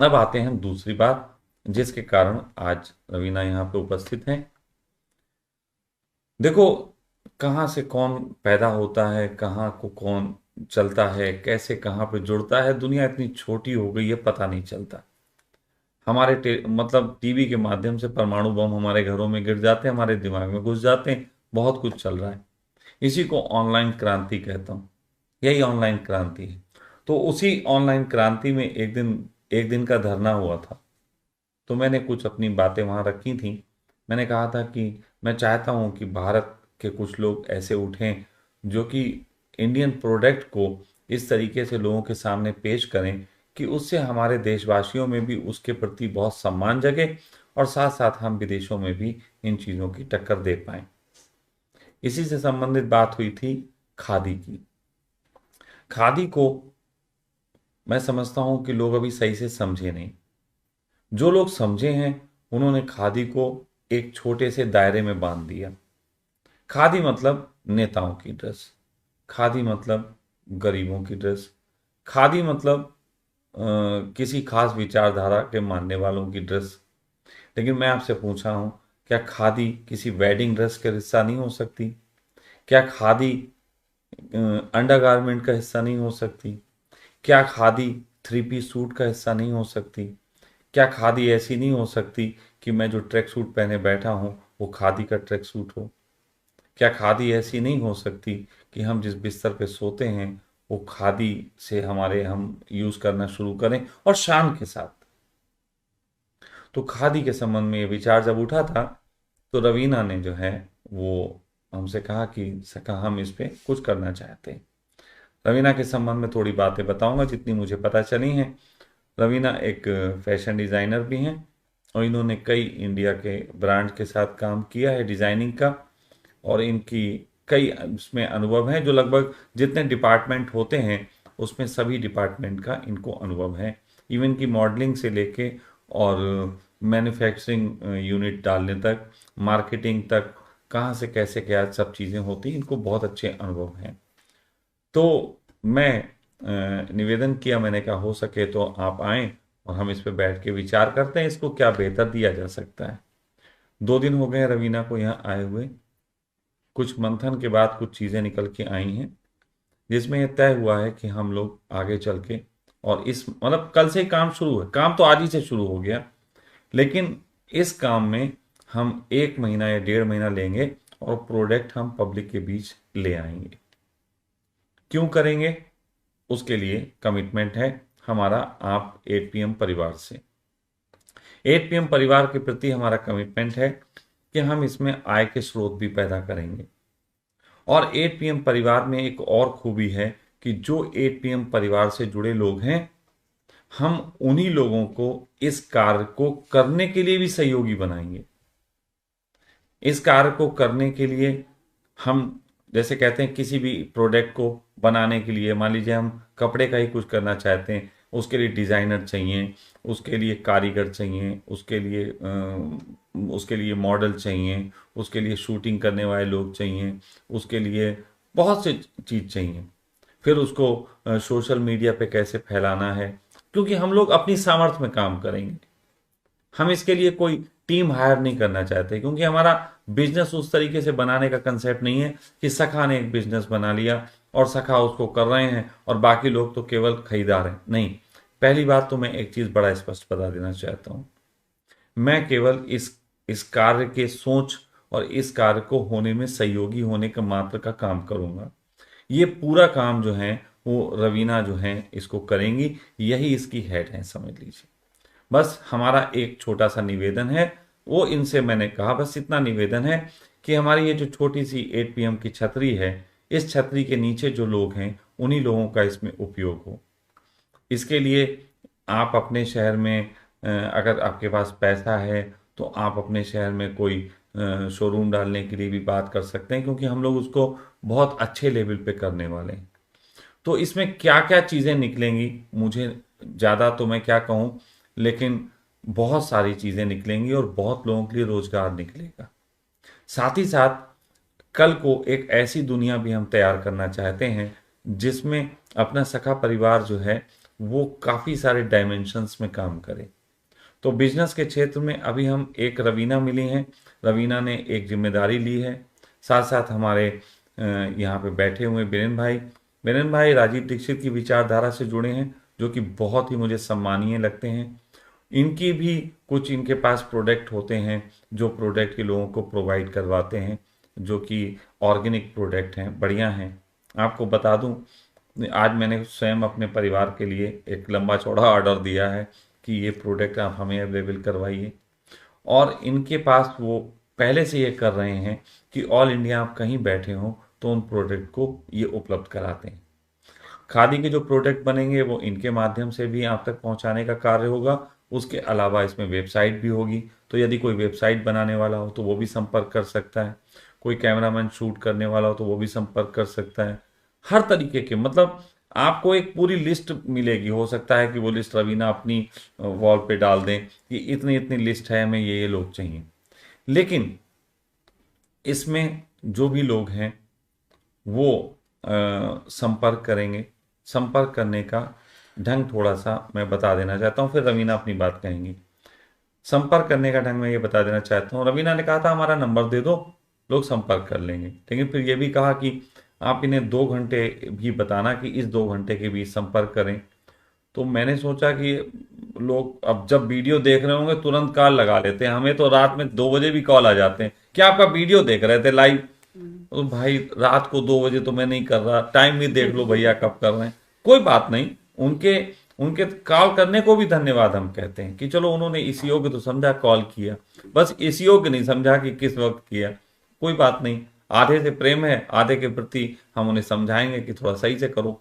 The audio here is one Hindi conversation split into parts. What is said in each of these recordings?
अब आते हैं हम दूसरी बात जिसके कारण आज रवीना यहाँ पे उपस्थित हैं। देखो, कहाँ से कौन पैदा होता है, कहाँ को कौन चलता है, कैसे कहाँ पे जुड़ता है, दुनिया इतनी छोटी हो गई है पता नहीं चलता। हमारे मतलब टीवी के माध्यम से परमाणु बम हमारे घरों में गिर जाते हैं, हमारे दिमाग में घुस जाते हैं, बहुत कुछ चल रहा है। इसी को ऑनलाइन क्रांति कहता हूँ। यही ऑनलाइन क्रांति है। तो उसी ऑनलाइन क्रांति में एक दिन का धरना हुआ था। तो मैंने कुछ अपनी बातें वहाँ रखी थी। मैंने कहा था कि मैं चाहता हूँ कि भारत के कुछ लोग ऐसे उठें जो कि इंडियन प्रोडक्ट को इस तरीके से लोगों के सामने पेश करें कि उससे हमारे देशवासियों में भी उसके प्रति बहुत सम्मान जगे और साथ साथ हम विदेशों में भी इन चीज़ों की टक्कर दे पाएं। इसी से संबंधित बात हुई थी खादी की। खादी को मैं समझता हूँ कि लोग अभी सही से समझे नहीं। जो लोग समझे हैं उन्होंने खादी को एक छोटे से दायरे में बांध दिया। खादी मतलब नेताओं की ड्रेस, खादी मतलब गरीबों की ड्रेस, खादी मतलब किसी खास विचारधारा के मानने वालों की ड्रेस। लेकिन मैं आपसे पूछा हूँ, क्या खादी किसी वेडिंग ड्रेस का हिस्सा नहीं हो सकती? क्या खादी अंडरगारमेंट का हिस्सा नहीं हो सकती? क्या खादी थ्री पीस सूट का हिस्सा नहीं हो सकती? क्या खादी ऐसी नहीं हो सकती कि मैं जो ट्रैक सूट पहने बैठा हूँ वो खादी का ट्रैक सूट हो? क्या खादी ऐसी नहीं हो सकती कि हम जिस बिस्तर पे सोते हैं वो खादी से हम यूज करना शुरू करें और शान के साथ? तो खादी के संबंध में ये विचार जब उठा था तो रवीना ने जो है वो हमसे कहा कि सका हम इस पे कुछ करना चाहते हैं। रवीना के संबंध में थोड़ी बातें बताऊंगा जितनी मुझे पता चली हैं। रवीना एक फैशन डिज़ाइनर भी हैं और इन्होंने कई इंडिया के ब्रांड के साथ काम किया है डिज़ाइनिंग का। और इनकी कई इसमें अनुभव है, जो लगभग जितने डिपार्टमेंट होते हैं उसमें सभी डिपार्टमेंट का इनको अनुभव है। इवन की मॉडलिंग से लेके और मैन्युफैक्चरिंग यूनिट डालने तक, मार्केटिंग तक, कहाँ से कैसे क्या सब चीज़ें होती हैं, इनको बहुत अच्छे अनुभव हैं। तो मैं निवेदन किया, मैंने कहा हो सके तो आप आएं और हम इस पे बैठ के विचार करते हैं इसको क्या बेहतर दिया जा सकता है। 2 दिन हो गए रवीना को यहाँ आए हुए। कुछ मंथन के बाद कुछ चीज़ें निकल के आई हैं जिसमें यह तय हुआ है कि हम लोग आगे चल के और इस मतलब कल से ही काम शुरू है, काम तो आज ही से शुरू हो गया, लेकिन इस काम में हम 1 महीना या 1.5 महीना लेंगे और प्रोडक्ट हम पब्लिक के बीच ले आएंगे। क्यों करेंगे? उसके लिए कमिटमेंट है हमारा आप 8PM परिवार से। 8PM परिवार के प्रति हमारा कमिटमेंट है कि हम इसमें आय के स्रोत भी पैदा करेंगे। और 8PM परिवार में एक और खूबी है कि जो 8PM परिवार से जुड़े लोग हैं हम उन्हीं लोगों को इस कार्य को करने के लिए भी सहयोगी बनाएंगे। इस कार्य को करने के लिए हम जैसे कहते हैं किसी भी प्रोडक्ट को बनाने के लिए, मान लीजिए हम कपड़े का ही कुछ करना चाहते हैं, उसके लिए डिज़ाइनर चाहिए, उसके लिए कारीगर चाहिए, उसके लिए मॉडल चाहिए, उसके लिए शूटिंग करने वाले लोग चाहिए, उसके लिए बहुत सी चीज़ चाहिए। फिर उसको सोशल मीडिया पे कैसे फैलाना है, क्योंकि हम लोग अपनी सामर्थ्य में काम करेंगे। हम इसके लिए कोई टीम हायर नहीं करना चाहते, क्योंकि हमारा बिजनेस उस तरीके से बनाने का कंसेप्ट नहीं है कि सखा ने एक बिजनेस बना लिया और सखा उसको कर रहे हैं और बाकी लोग तो केवल खरीदार हैं। नहीं, पहली बात तो मैं एक चीज़ बड़ा स्पष्ट बता देना चाहता हूँ। मैं केवल इस कार्य के सोच और इस कार्य को होने में सहयोगी होने का मात्र का काम करूंगा। ये पूरा काम जो है वो रवीना जो है इसको करेंगी, यही इसकी हेड है समझ लीजिए। बस हमारा एक छोटा सा निवेदन है, वो इनसे मैंने कहा बस इतना निवेदन है कि हमारी ये जो छोटी सी 8PM की छतरी है, इस छतरी के नीचे जो लोग हैं उन्हीं लोगों का इसमें उपयोग हो। इसके लिए आप अपने शहर में अगर आपके पास पैसा है तो आप अपने शहर में कोई शोरूम डालने के लिए भी बात कर सकते हैं, क्योंकि हम लोग उसको बहुत अच्छे लेवल पे करने वाले हैं। तो इसमें क्या क्या चीज़ें निकलेंगी, मुझे ज़्यादा तो मैं क्या कहूँ, लेकिन बहुत सारी चीज़ें निकलेंगी और बहुत लोगों के लिए रोजगार निकलेगा। साथ ही साथ कल को एक ऐसी दुनिया भी हम तैयार करना चाहते हैं जिसमें अपना सखा परिवार जो है वो काफ़ी सारे डायमेंशंस में काम करे। तो बिजनेस के क्षेत्र में अभी हम एक रवीना मिली हैं, रवीना ने एक जिम्मेदारी ली है। साथ साथ हमारे यहाँ पे बैठे हुए बीरेन भाई राजीव दीक्षित की विचारधारा से जुड़े हैं, जो कि बहुत ही मुझे सम्मानीय लगते हैं। इनकी भी कुछ इनके पास प्रोडक्ट होते हैं, जो प्रोडक्ट के लोगों को प्रोवाइड करवाते हैं, जो कि ऑर्गेनिक प्रोडक्ट हैं, बढ़िया हैं। आपको बता दूं, आज मैंने स्वयं अपने परिवार के लिए एक लंबा चौड़ा ऑर्डर दिया है कि ये प्रोडक्ट आप हमें अवेलेबल करवाइए। और इनके पास वो पहले से ये कर रहे हैं कि ऑल इंडिया आप कहीं बैठे हो तो उन प्रोडक्ट को ये उपलब्ध कराते हैं। खादी के जो प्रोडक्ट बनेंगे वो इनके माध्यम से भी आप तक पहुंचाने का कार्य होगा। उसके अलावा इसमें वेबसाइट भी होगी, तो यदि कोई वेबसाइट बनाने वाला हो तो वो भी संपर्क कर सकता है, कोई कैमरामैन शूट करने वाला हो तो वो भी संपर्क कर सकता है। हर तरीके के, मतलब आपको एक पूरी लिस्ट मिलेगी। हो सकता है कि वो लिस्ट रवीना अपनी वॉल पे डाल दें कि इतनी इतनी लिस्ट है, हमें ये लोग चाहिए। लेकिन इसमें जो भी लोग हैं वो संपर्क करेंगे। संपर्क करने का ढंग थोड़ा सा मैं बता देना चाहता हूँ, फिर रवीना अपनी बात कहेंगी। संपर्क करने का ढंग मैं ये बता देना चाहता हूँ। रवीना ने कहा था हमारा नंबर दे दो, लोग संपर्क कर लेंगे। लेकिन फिर ये भी कहा कि आप इन्हें 2 घंटे भी बताना कि इस 2 घंटे के बीच संपर्क करें। तो मैंने सोचा कि लोग अब जब वीडियो देख रहे होंगे तुरंत कॉल लगा लेते हैं, हमें तो रात में 2 बजे भी कॉल आ जाते हैं, क्या आपका वीडियो देख रहे थे लाइव? तो भाई रात को 2 बजे तो मैं नहीं कर रहा, टाइम भी देख लो भैया कब कर रहे हैं। कोई बात नहीं, उनके उनके कॉल करने को भी धन्यवाद हम कहते हैं कि चलो उन्होंने इस योग्य तो समझा कॉल किया, बस इस योग्य नहीं समझा कि किस वक्त किया। कोई बात नहीं, आधे से प्रेम है, आधे के प्रति हम उन्हें समझाएंगे कि थोड़ा सही से करो।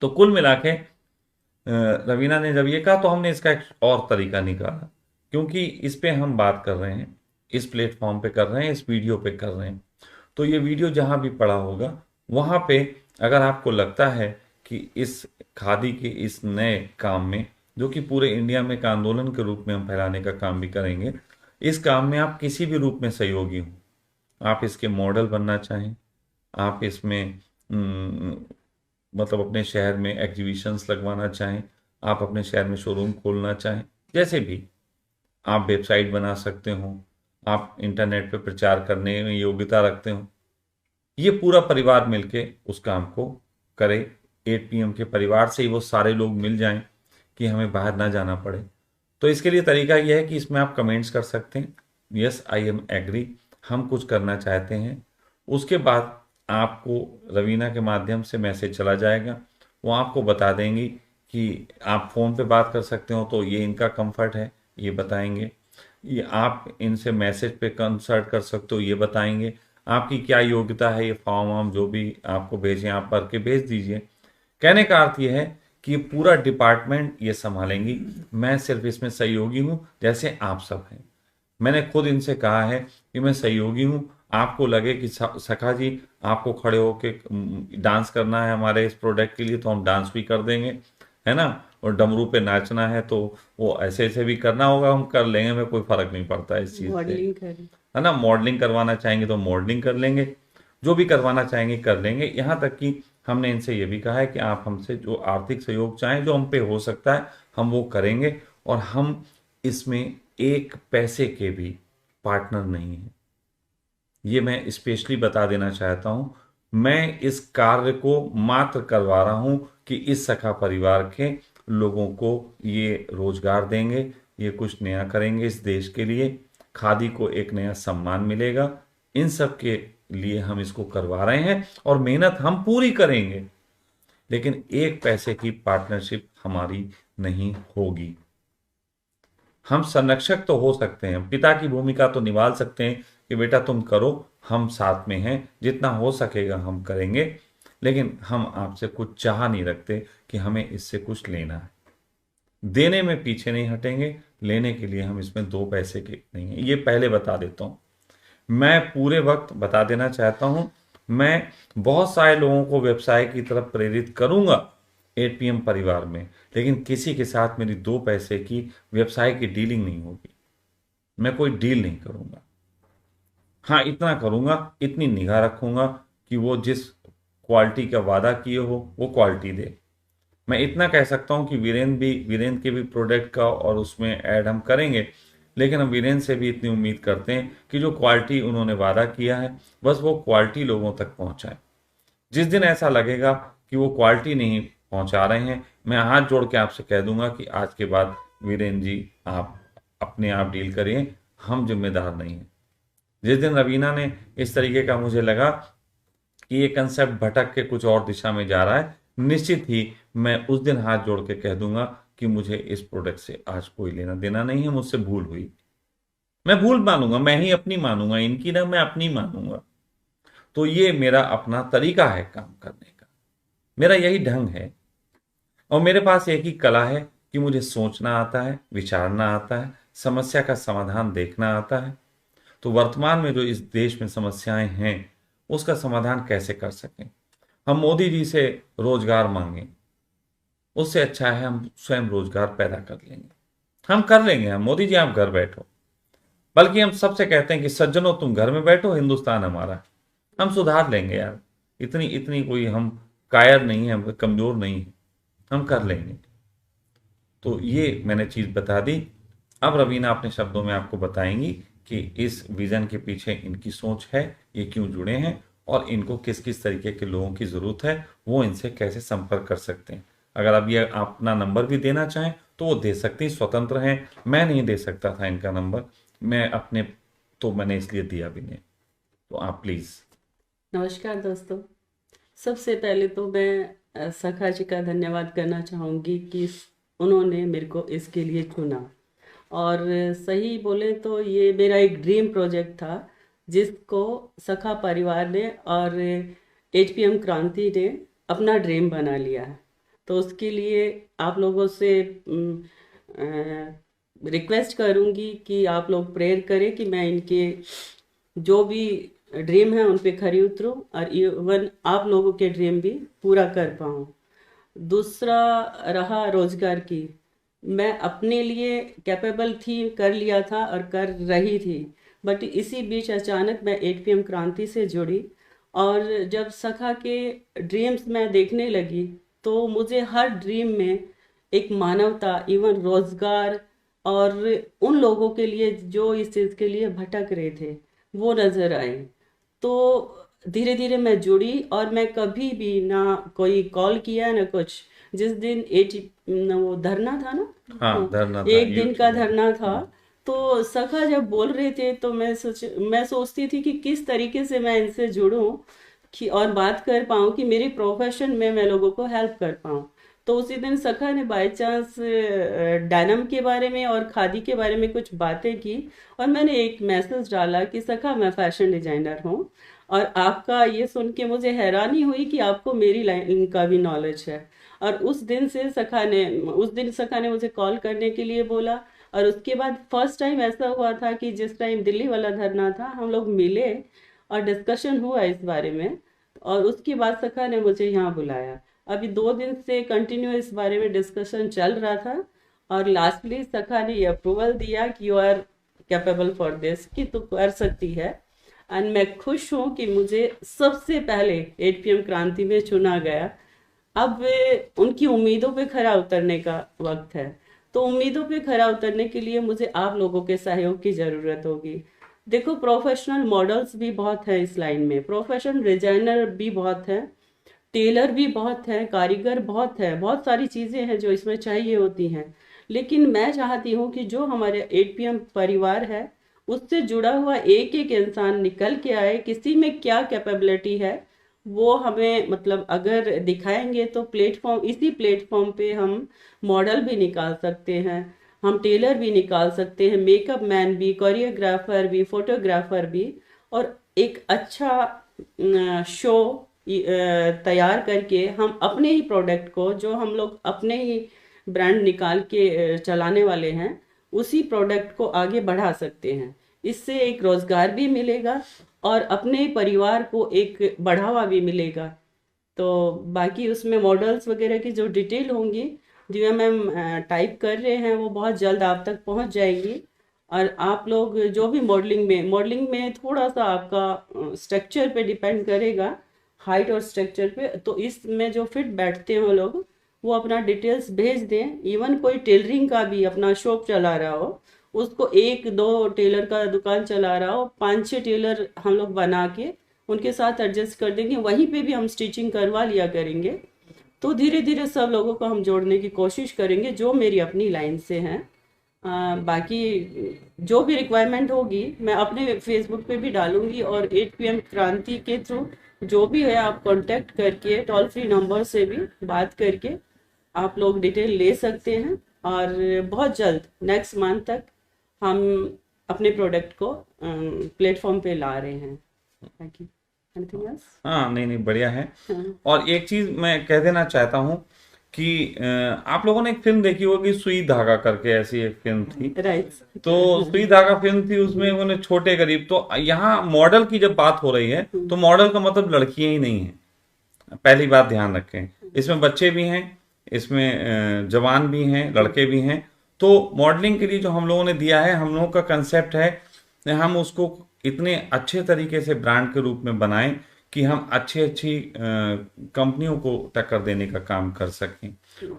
तो कुल मिला के रवीना ने जब ये कहा तो हमने इसका एक और तरीका निकाला, क्योंकि इस पे हम बात कर रहे हैं, इस प्लेटफॉर्म पे कर रहे हैं, इस वीडियो पे कर रहे हैं, तो ये वीडियो जहां भी पड़ा होगा वहां पे अगर आपको लगता है कि इस खादी के इस नए काम में, जो कि पूरे इंडिया में एक आंदोलन के रूप में हम फैलाने का काम भी करेंगे, इस काम में आप किसी भी रूप में सहयोगी हो, आप इसके मॉडल बनना चाहें, आप इसमें मतलब अपने शहर में एग्जीबिशंस लगवाना चाहें, आप अपने शहर में शोरूम खोलना चाहें, जैसे भी आप वेबसाइट बना सकते हो, आप इंटरनेट पे प्रचार करने में योग्यता रखते हो, ये पूरा परिवार मिलके उस काम को करे। 8 PM के परिवार से ही वो सारे लोग मिल जाएं कि हमें बाहर ना जाना पड़े। तो इसके लिए तरीका यह है कि इसमें आप कमेंट्स कर सकते हैं, यस आई एम एग्री, हम कुछ करना चाहते हैं। उसके बाद आपको रवीना के माध्यम से मैसेज चला जाएगा, वो आपको बता देंगी कि आप फ़ोन पे बात कर सकते हो तो ये इनका कंफर्ट है, ये बताएंगे। ये आप इनसे मैसेज पे कंसल्ट कर सकते हो, ये बताएंगे। आपकी क्या योग्यता है, ये फॉर्म वार्म जो भी आपको भेजें आप भर के भेज दीजिए। कहने का अर्थ ये है कि ये पूरा डिपार्टमेंट ये संभालेंगी, मैं सिर्फ इसमें सहयोगी हूँ, जैसे आप सब हैं। मैंने खुद इनसे कहा है कि मैं सहयोगी हूँ, आपको लगे कि सखा जी आपको खड़े होके डांस करना है हमारे इस प्रोडक्ट के लिए तो हम डांस भी कर देंगे, है ना, और डमरू पे नाचना है तो वो ऐसे ऐसे भी करना होगा, हम कर लेंगे, हमें कोई फर्क नहीं पड़ता इस चीज़ से, है ना। मॉडलिंग करवाना चाहेंगे तो मॉडलिंग कर लेंगे, जो भी करवाना चाहेंगे कर लेंगे। यहाँ तक कि हमने इनसे ये भी कहा है कि आप हमसे जो आर्थिक सहयोग चाहें, जो हम पे हो सकता है हम वो करेंगे, और हम इसमें एक पैसे के भी पार्टनर नहीं है। ये मैं स्पेशली बता देना चाहता हूँ। मैं इस कार्य को मात्र करवा रहा हूँ कि इस सखा परिवार के लोगों को ये रोजगार देंगे, ये कुछ नया करेंगे इस देश के लिए, खादी को एक नया सम्मान मिलेगा। इन सब के लिए हम इसको करवा रहे हैं और मेहनत हम पूरी करेंगे, लेकिन एक पैसे की पार्टनरशिप हमारी नहीं होगी। हम संरक्षक तो हो सकते हैं, पिता की भूमिका तो निभा सकते हैं कि बेटा तुम करो, हम साथ में हैं, जितना हो सकेगा हम करेंगे, लेकिन हम आपसे कुछ चाह नहीं रखते कि हमें इससे कुछ लेना है। देने में पीछे नहीं हटेंगे, लेने के लिए हम इसमें 2 पैसे के नहीं है, ये पहले बता देता हूँ। मैं पूरे वक्त बता देना चाहता हूं, मैं बहुत सारे लोगों को व्यवसाय की तरफ प्रेरित करूंगा 8 PM परिवार में, लेकिन किसी के साथ मेरी 2 पैसे की व्यवसाय की डीलिंग नहीं होगी। मैं कोई डील नहीं करूंगा। हाँ इतना करूंगा, इतनी निगाह रखूंगा कि वो जिस क्वालिटी का वादा किए हो वो क्वालिटी दे। मैं इतना कह सकता हूँ कि वीरेंद्र के भी प्रोडक्ट का और उसमें ऐड हम करेंगे, लेकिन हम वीरेंद्र से भी इतनी उम्मीद करते हैं कि जो क्वालिटी उन्होंने वादा किया है बस वो क्वालिटी लोगों तक पहुंचाए। जिस दिन ऐसा लगेगा कि वो क्वालिटी नहीं पहुंचा रहे हैं, मैं हाथ जोड़ के आपसे कह दूंगा कि आज के बाद वीरेंद्र जी आप अपने आप डील करिए, हम जिम्मेदार नहीं हैं। जिस दिन रवीना ने इस तरीके का मुझे लगा कि ये कंसेप्ट भटक के कुछ और दिशा में जा रहा है, निश्चित ही मैं उस दिन हाथ जोड़ के कह दूंगा कि मुझे इस प्रोडक्ट से आज कोई लेना देना नहीं है, मुझसे भूल हुई। मैं भूल मानूंगा, मैं ही अपनी मानूंगा, इनकी ना, मैं अपनी मानूंगा। तो ये मेरा अपना तरीका है काम करने का, मेरा यही ढंग है। और मेरे पास एक ही कला है कि मुझे सोचना आता है, विचारना आता है, समस्या का समाधान देखना आता है। तो वर्तमान में जो इस देश में समस्याएं हैं उसका समाधान कैसे कर सकें। हम मोदी जी से रोजगार मांगें, उससे अच्छा है हम स्वयं रोजगार पैदा कर लेंगे। हम कर लेंगे, हम मोदी जी आप घर बैठो। बल्कि हम सबसे कहते हैं कि सज्जनों तुम घर में बैठो, हिंदुस्तान हमारा है। हम सुधार लेंगे यार, इतनी इतनी कोई हम कायर नहीं है, हम कमजोर नहीं है, हम कर लेंगे। तो ये मैंने चीज बता दी। अब रवीना अपने शब्दों में आपको बताएंगी कि इस विजन के पीछे इनकी सोच है, ये क्यों जुड़े हैं और इनको किस किस तरीके के लोगों की जरूरत है, वो इनसे कैसे संपर्क कर सकते हैं। अगर अब ये अपना नंबर भी देना चाहें तो वो दे सकती हैं, स्वतंत्र हैं। मैं नहीं दे सकता था इनका नंबर, मैं अपने, तो मैंने इसलिए दिया भी नहीं। तो आप प्लीज। नमस्कार दोस्तों। सबसे पहले तो मैं सखा जी का धन्यवाद करना चाहूँगी कि उन्होंने मेरे को इसके लिए चुना। और सही बोले तो ये मेरा एक ड्रीम प्रोजेक्ट था, जिसको सखा परिवार ने और एचपीएम क्रांति ने अपना ड्रीम बना लिया है। तो उसके लिए आप लोगों से रिक्वेस्ट करूँगी कि आप लोग प्रेयर करें कि मैं इनके जो भी ड्रीम है उन पे खरी उतरूं और इवन आप लोगों के ड्रीम भी पूरा कर पाऊँ। दूसरा रहा रोजगार की, मैं अपने लिए कैपेबल थी, कर लिया था और कर रही थी। बट इसी बीच अचानक मैं एचपीएम क्रांति से जुड़ी, और जब सखा के ड्रीम्स मैं देखने लगी तो मुझे हर ड्रीम में एक मानवता, इवन रोजगार और उन लोगों के लिए जो इस चीज़ के लिए भटक रहे थे वो नज़र आए। तो धीरे धीरे मैं जुड़ी और मैं कभी भी ना कोई कॉल किया ना कुछ। जिस दिन वो धरना था ना, हाँ, हाँ, धरना था, एक दिन यूथ का में। धरना था। तो सखा जब बोल रहे थे तो मैं सोचती थी कि किस तरीके से मैं इनसे जुड़ूं कि और बात कर पाऊँ कि मेरे प्रोफेशन में मैं लोगों को हेल्प कर पाऊँ। तो उसी दिन सखा ने बाय चांस डायनम के बारे में और खादी के बारे में कुछ बातें की, और मैंने एक मैसेज डाला कि सखा मैं फैशन डिजाइनर हूँ, और आपका ये सुन के मुझे हैरानी हुई कि आपको मेरी लाइन का भी नॉलेज है। और उस दिन सखा ने मुझे कॉल करने के लिए बोला। और उसके बाद फर्स्ट टाइम ऐसा हुआ था कि जिस टाइम दिल्ली वाला धरना था हम लोग मिले और डिस्कशन हुआ इस बारे में, और उसके बाद सखा ने मुझे यहाँ बुलाया। अभी 2 दिन से कंटिन्यू इस बारे में डिस्कशन चल रहा था, और लास्टली सखा ने ये अप्रूवल दिया कि you are capable for this, कि तू कर सकती है। एंड मैं खुश हूँ कि मुझे सबसे पहले एचपीएम क्रांति में चुना गया। अब उनकी उम्मीदों पे खरा उतरने का वक्त है। तो उम्मीदों पे खरा उतरने के लिए मुझे आप लोगों के सहयोग की ज़रूरत होगी। देखो, प्रोफेशनल मॉडल्स भी बहुत हैं इस लाइन में, प्रोफेशनल डिजाइनर भी बहुत हैं, टेलर भी बहुत है, कारीगर बहुत है, बहुत सारी चीज़ें हैं जो इसमें चाहिए होती हैं। लेकिन मैं चाहती हूँ कि जो हमारे एचपीएम परिवार है उससे जुड़ा हुआ एक एक इंसान निकल के आए, किसी में क्या कैपेबिलिटी है वो हमें मतलब अगर दिखाएंगे तो इसी प्लेटफॉर्म पे हम मॉडल भी निकाल सकते हैं, हम टेलर भी निकाल सकते हैं, मेकअप मैन भी, कोरियोग्राफर भी, फोटोग्राफर भी। और एक अच्छा शो तैयार करके हम अपने ही प्रोडक्ट को, जो हम लोग अपने ही ब्रांड निकाल के चलाने वाले हैं, उसी प्रोडक्ट को आगे बढ़ा सकते हैं। इससे एक रोजगार भी मिलेगा और अपने परिवार को एक बढ़ावा भी मिलेगा। तो बाकी उसमें मॉडल्स वगैरह की जो डिटेल होंगी, जो मैम टाइप कर रहे हैं, वो बहुत जल्द आप तक पहुंच जाएगी। और आप लोग जो भी मॉडलिंग में थोड़ा सा आपका स्ट्रक्चर पे डिपेंड करेगा, हाइट और स्ट्रक्चर पे। तो इसमें जो फिट बैठते हो लोग वो अपना डिटेल्स भेज दें। इवन कोई टेलरिंग का भी अपना शॉप चला रहा हो, उसको एक दो टेलर का दुकान चला रहा हो, पांच छह टेलर हम लोग बना के उनके साथ एडजस्ट कर देंगे, वहीं पे भी हम स्टिचिंग करवा लिया करेंगे। तो धीरे धीरे सब लोगों को हम जोड़ने की कोशिश करेंगे जो मेरी अपनी लाइन से हैं। बाकी जो भी रिक्वायरमेंट होगी मैं अपने फेसबुक पे भी डालूंगी, और 8 PM क्रांति के थ्रू जो भी है आप कांटेक्ट करके टोल फ्री नंबर से भी बात करके आप लोग डिटेल ले सकते हैं। और बहुत जल्द नेक्स्ट मंथ तक हम अपने प्रोडक्ट को प्लेटफॉर्म पे ला रहे हैं। बाकी एनीथिंग एल्स? हाँ, नहीं नहीं, बढ़िया है। हाँ। और एक चीज मैं कह देना चाहता हूँ कि आप लोगों ने एक फिल्म देखी होगी, सुई धागा करके, ऐसी एक फिल्म थी। राइट। तो सुई धागा फिल्म थी, उसमें उन्होंने छोटे गरीब, तो यहाँ मॉडल की जब बात हो रही है तो मॉडल का मतलब लड़कियां ही नहीं है, पहली बात ध्यान रखें। इसमें बच्चे भी हैं, इसमें जवान भी हैं, लड़के भी हैं। तो मॉडलिंग के लिए जो हम लोगों ने दिया है, हम लोगों का कंसेप्ट है हम उसको इतने अच्छे तरीके से ब्रांड के रूप में बनाएं कि हम अच्छी अच्छी कंपनियों को टक्कर देने का काम कर सकें।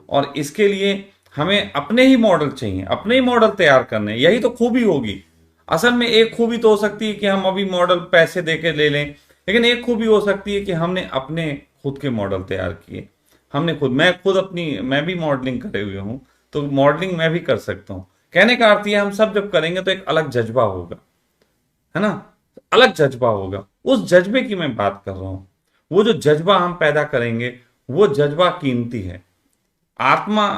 और इसके लिए हमें अपने ही मॉडल चाहिए, अपने ही मॉडल तैयार करने, यही तो खूबी होगी। असल में एक खूबी तो हो सकती है कि हम अभी मॉडल पैसे देके ले लें, लेकिन एक खूबी हो सकती है कि हमने अपने खुद के मॉडल तैयार किए। हमने खुद, मैं भी मॉडलिंग करे हुए हूँ, तो मॉडलिंग मैं भी कर सकता हूँ। कहने का अर्थ ये, हम सब जब करेंगे तो एक अलग जज्बा होगा, है ना, अलग जज्बा होगा। उस जज्बे की मैं बात कर रहा हूं। वो जो जज्बा हम पैदा करेंगे, वो जज्बा कीमती है। आत्मा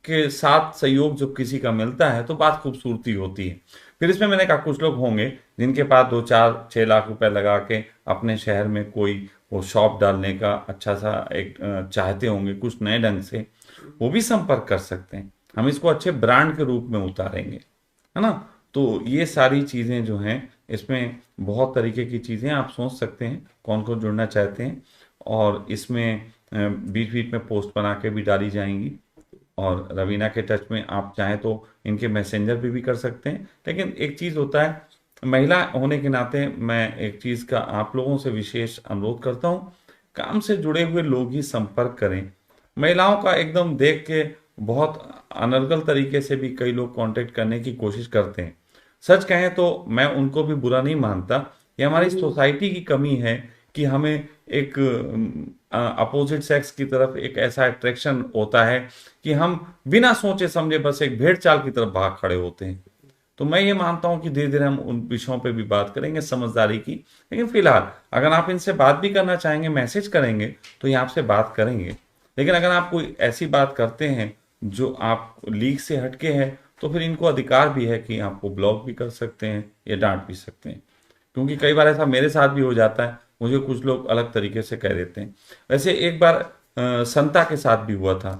के साथ सहयोग जब किसी का मिलता है तो बात खूबसूरती होती है। फिर इसमें मैंने कहा कुछ लोग होंगे जिनके पास 2 4 6 लाख रुपए लगा के अपने शहर में कोई वो शॉप डालने का अच्छा सा एक चाहते होंगे कुछ नए ढंग से, वो भी संपर्क कर सकते हैं। हम इसको अच्छे ब्रांड के रूप में उतारेंगे, है ना। तो ये सारी चीज़ें जो हैं, इसमें बहुत तरीके की चीज़ें आप सोच सकते हैं कौन कौन जुड़ना चाहते हैं। और इसमें बीच बीच में पोस्ट बना के भी डाली जाएंगी। और रवीना के टच में आप चाहें तो इनके मैसेंजर पे भी कर सकते हैं। लेकिन एक चीज़ होता है, महिला होने के नाते मैं एक चीज़ का आप लोगों से विशेष अनुरोध करता हूँ, काम से जुड़े हुए लोग ही संपर्क करें। महिलाओं का एकदम देख के बहुत अनर्गल तरीके से भी कई लोग कांटेक्ट करने की कोशिश करते हैं। सच कहें तो मैं उनको भी बुरा नहीं मानता। ये हमारी सोसाइटी की कमी है कि हमें एक अपोजिट सेक्स की तरफ एक ऐसा अट्रैक्शन होता है कि हम बिना सोचे समझे बस एक भेड़ चाल की तरफ भाग खड़े होते हैं। तो मैं ये मानता हूं कि धीरे धीरे हम उन विषयों पे भी बात करेंगे समझदारी की। लेकिन फिलहाल अगर आप इनसे बात भी करना चाहेंगे, मैसेज करेंगे, तो ये आपसे बात करेंगे। लेकिन अगर आप कोई ऐसी बात करते हैं जो आप लीक से हटके है, तो फिर इनको अधिकार भी है कि आपको ब्लॉक भी कर सकते हैं या डांट भी सकते हैं। क्योंकि कई बार ऐसा मेरे साथ भी हो जाता है, मुझे कुछ लोग अलग तरीके से कह देते हैं। वैसे एक बार संता के साथ भी हुआ था।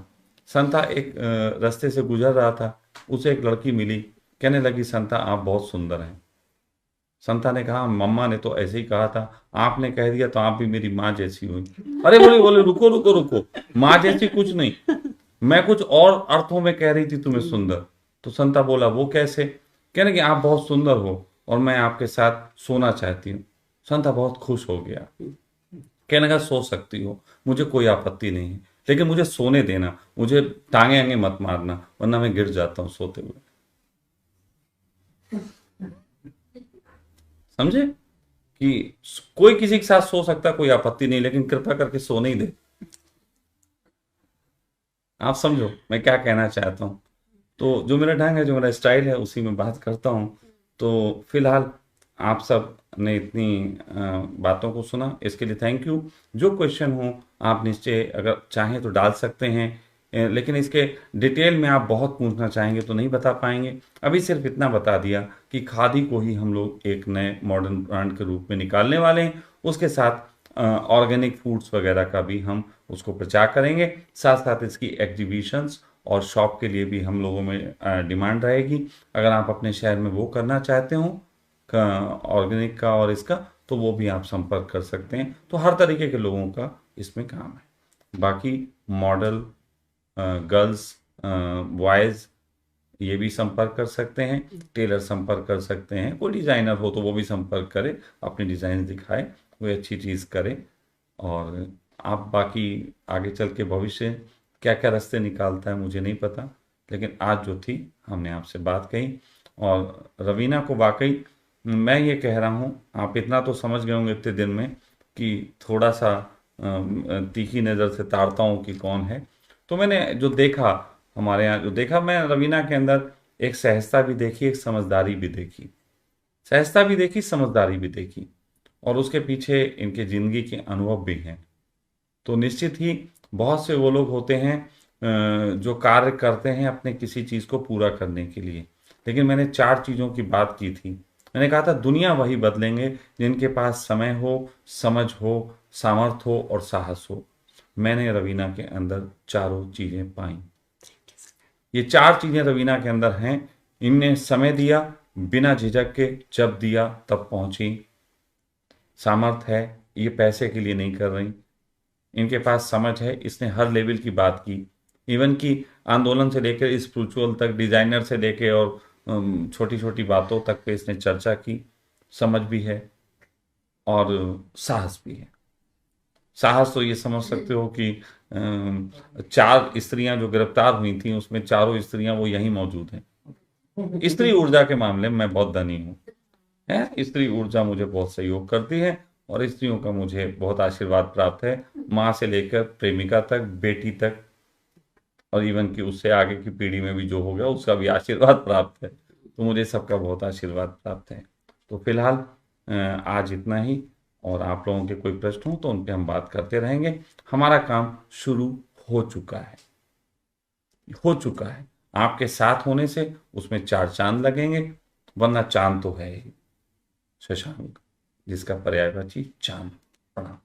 संता एक रास्ते से गुजर रहा था, उसे एक लड़की मिली, कहने लगी संता आप बहुत सुंदर हैं। संता ने कहा मम्मा ने तो ऐसे ही कहा था, आपने कह दिया तो आप भी मेरी माँ जैसी हुई। अरे बोले बोले रुको रुको रुको, माँ जैसी कुछ नहीं, मैं कुछ और अर्थों में कह रही थी तुम्हें सुंदर। तो संता बोला वो कैसे? कहने कि आप बहुत सुंदर हो और मैं आपके साथ सोना चाहती हूँ। संता बहुत खुश हो गया, कहने लगा सो सकती हो, मुझे कोई आपत्ति नहीं है, लेकिन मुझे सोने देना, मुझे टांगे आंगे मत मारना वरना मैं गिर जाता हूँ सोते हुए। समझे कि कोई किसी के साथ सो सकता, कोई आपत्ति नहीं, लेकिन कृपा करके सोने ही दे। आप समझो मैं क्या कहना चाहता हूँ। तो जो मेरा ढंग है, जो मेरा स्टाइल है, उसी में बात करता हूँ। तो फिलहाल आप सब ने इतनी बातों को सुना, इसके लिए थैंक यू। जो क्वेश्चन हो आप निश्चय अगर चाहें तो डाल सकते हैं, लेकिन इसके डिटेल में आप बहुत पूछना चाहेंगे तो नहीं बता पाएंगे। अभी सिर्फ इतना बता दिया कि खादी को ही हम लोग एक नए मॉडर्न ब्रांड के रूप में निकालने वाले हैं। उसके साथ ऑर्गेनिक फूड्स वगैरह का भी हम उसको प्रचार करेंगे। साथ साथ इसकी एग्जीबिशंस और शॉप के लिए भी हम लोगों में डिमांड रहेगी। अगर आप अपने शहर में वो करना चाहते हो ऑर्गेनिक का और इसका, तो वो भी आप संपर्क कर सकते हैं। तो हर तरीके के लोगों का इसमें काम है। बाकी मॉडल, गर्ल्स, बॉयज़ ये भी संपर्क कर सकते हैं, टेलर संपर्क कर सकते हैं, कोई डिज़ाइनर हो तो वो भी संपर्क करे, अपनी डिज़ाइन दिखाए, कोई अच्छी चीज़ करे। और आप बाकी आगे चल के भविष्य क्या क्या रास्ते निकालता है मुझे नहीं पता, लेकिन आज जो थी हमने आपसे बात कही। और रवीना को वाकई मैं ये कह रहा हूँ, आप इतना तो समझ गए होंगे इतने दिन में कि थोड़ा सा तीखी नज़र से ताड़ता हूँ कि कौन है। तो मैंने जो देखा, हमारे यहाँ जो देखा, मैं रवीना के अंदर एक सहजता भी देखी, एक समझदारी भी देखी। सहजता भी देखी, समझदारी भी देखी, और उसके पीछे इनके जिंदगी के अनुभव भी हैं। तो निश्चित ही बहुत से वो लोग होते हैं जो कार्य करते हैं अपने किसी चीज़ को पूरा करने के लिए, लेकिन मैंने 4 चीज़ों की बात की थी। मैंने कहा था दुनिया वही बदलेंगे जिनके पास समय हो, समझ हो, सामर्थ्य हो और साहस हो। मैंने रवीना के अंदर चारों चीज़ें पाई। ये 4 चीज़ें रवीना के अंदर हैं। इनने समय दिया, बिना झिझक के, जब दिया तब पहुंची। सामर्थ्य है, ये पैसे के लिए नहीं कर रही। इनके पास समझ है, इसने हर लेवल की बात की, इवन कि आंदोलन से लेकर स्पिरिचुअल तक, डिजाइनर से लेकर और छोटी छोटी बातों तक पे इसने चर्चा की। समझ भी है और साहस भी है। साहस तो ये समझ सकते हो कि 4 स्त्रियां जो गिरफ्तार हुई थी उसमें चारों स्त्रियां वो यहीं मौजूद हैं। स्त्री ऊर्जा के मामले में मैं बहुत धनी हूँ, है, स्त्री ऊर्जा मुझे बहुत सहयोग करती है, और स्त्रियों का मुझे बहुत आशीर्वाद प्राप्त है, माँ से लेकर प्रेमिका तक, बेटी तक, और इवन कि उससे आगे की पीढ़ी में भी जो हो गया उसका भी आशीर्वाद प्राप्त है। तो मुझे सबका बहुत आशीर्वाद प्राप्त है। तो फिलहाल आज इतना ही, और आप लोगों के कोई प्रश्न हो तो उन पे हम बात करते रहेंगे। हमारा काम शुरू हो चुका है, हो चुका है। आपके साथ होने से उसमें 4 चांद लगेंगे, वरना चांद तो है ही, शशांक, जिसका पर्यायवाची चांद। प्रणाम।